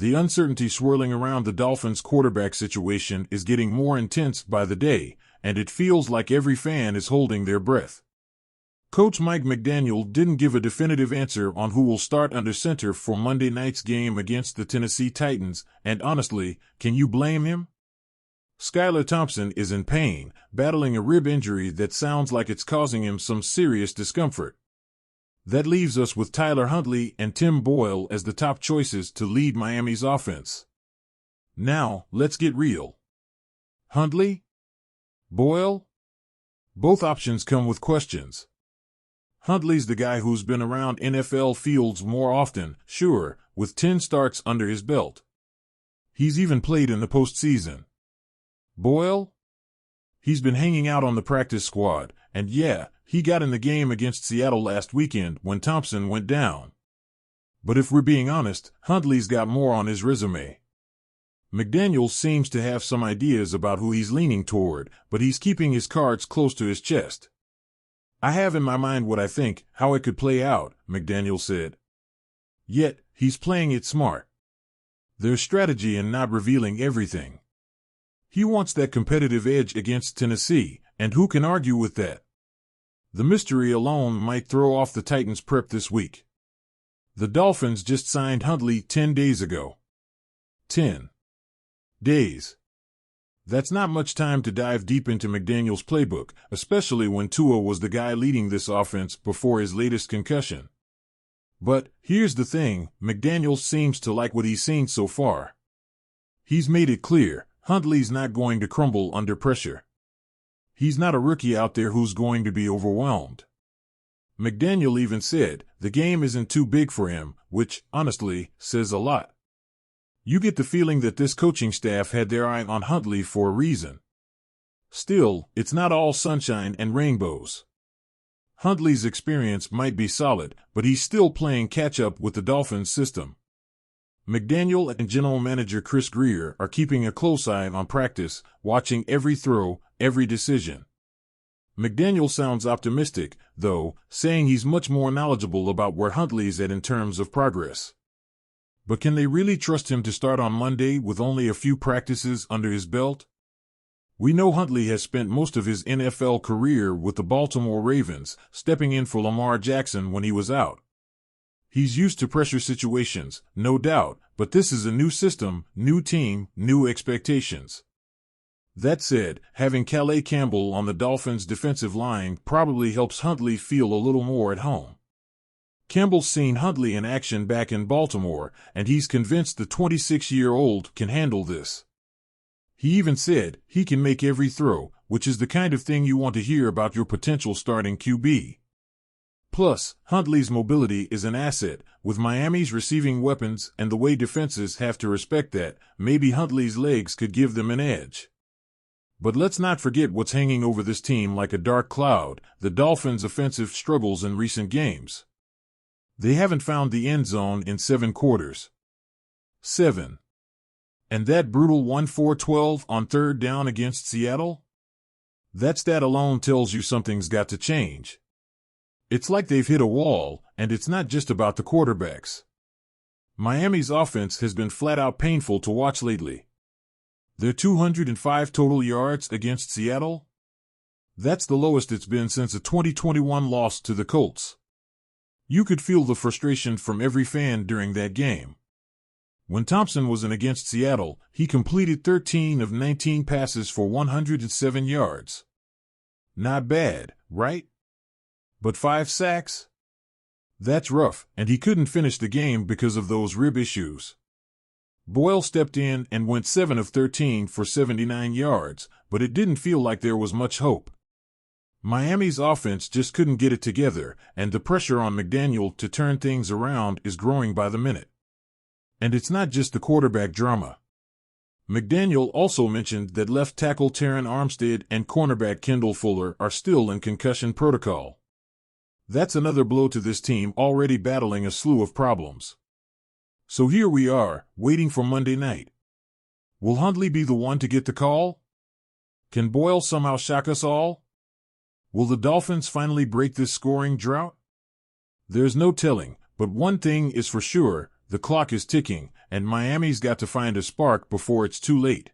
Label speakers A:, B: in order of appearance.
A: The uncertainty swirling around the Dolphins' quarterback situation is getting more intense by the day, and it feels like every fan is holding their breath. Coach Mike McDaniel didn't give a definitive answer on who will start under center for Monday night's game against the Tennessee Titans, and honestly, can you blame him? Skylar Thompson is in pain, battling a rib injury that sounds like it's causing him some serious discomfort. That leaves us with Tyler Huntley and Tim Boyle as the top choices to lead Miami's offense. Now, let's get real. Huntley? Boyle? Both options come with questions. Huntley's the guy who's been around NFL fields more often, sure, with 10 starts under his belt. He's even played in the postseason. Boyle? He's been hanging out on the practice squad, and yeah, he got in the game against Seattle last weekend when Thompson went down. But if we're being honest, Huntley's got more on his resume. McDaniel seems to have some ideas about who he's leaning toward, but he's keeping his cards close to his chest. I have in my mind what I think, how it could play out, McDaniel said. Yet, he's playing it smart. There's strategy in not revealing everything. He wants that competitive edge against Tennessee, and who can argue with that? The mystery alone might throw off the Titans' prep this week. The Dolphins just signed Huntley 10 days ago. 10 days. That's not much time to dive deep into McDaniel's playbook, especially when Tua was the guy leading this offense before his latest concussion. But here's the thing, McDaniel seems to like what he's seen so far. He's made it clear, Huntley's not going to crumble under pressure. He's not a rookie out there who's going to be overwhelmed. McDaniel even said, the game isn't too big for him, which, honestly, says a lot. You get the feeling that this coaching staff had their eye on Huntley for a reason. Still, it's not all sunshine and rainbows. Huntley's experience might be solid, but he's still playing catch-up with the Dolphins system. McDaniel and General Manager Chris Grier are keeping a close eye on practice, watching every throw, every decision. McDaniel sounds optimistic, though, saying he's much more knowledgeable about where Huntley's at in terms of progress. But can they really trust him to start on Monday with only a few practices under his belt? We know Huntley has spent most of his NFL career with the Baltimore Ravens, stepping in for Lamar Jackson when he was out. He's used to pressure situations, no doubt, but this is a new system, new team, new expectations. That said, having Calais Campbell on the Dolphins' defensive line probably helps Huntley feel a little more at home. Campbell's seen Huntley in action back in Baltimore, and he's convinced the 26-year-old can handle this. He even said he can make every throw, which is the kind of thing you want to hear about your potential starting QB. Plus, Huntley's mobility is an asset, with Miami's receiving weapons and the way defenses have to respect that, maybe Huntley's legs could give them an edge. But let's not forget what's hanging over this team like a dark cloud, the Dolphins' offensive struggles in recent games. They haven't found the end zone in 7 quarters. 7. And that brutal 1-4-12 on third down against Seattle? That stat alone tells you something's got to change. It's like they've hit a wall, and it's not just about the quarterbacks. Miami's offense has been flat-out painful to watch lately. Their 205 total yards against Seattle? That's the lowest it's been since a 2021 loss to the Colts. You could feel the frustration from every fan during that game. When Thompson was in against Seattle, he completed 13 of 19 passes for 107 yards. Not bad, right? But 5 sacks? That's rough, and he couldn't finish the game because of those rib issues. Boyle stepped in and went 7 of 13 for 79 yards, but it didn't feel like there was much hope. Miami's offense just couldn't get it together, and the pressure on McDaniel to turn things around is growing by the minute. And it's not just the quarterback drama. McDaniel also mentioned that left tackle Terron Armstead and cornerback Kendall Fuller are still in concussion protocol. That's another blow to this team already battling a slew of problems. So here we are, waiting for Monday night. Will Huntley be the one to get the call? Can Boyle somehow shock us all? Will the Dolphins finally break this scoring drought? There's no telling, but one thing is for sure, The clock is ticking, and Miami's got to find a spark before it's too late.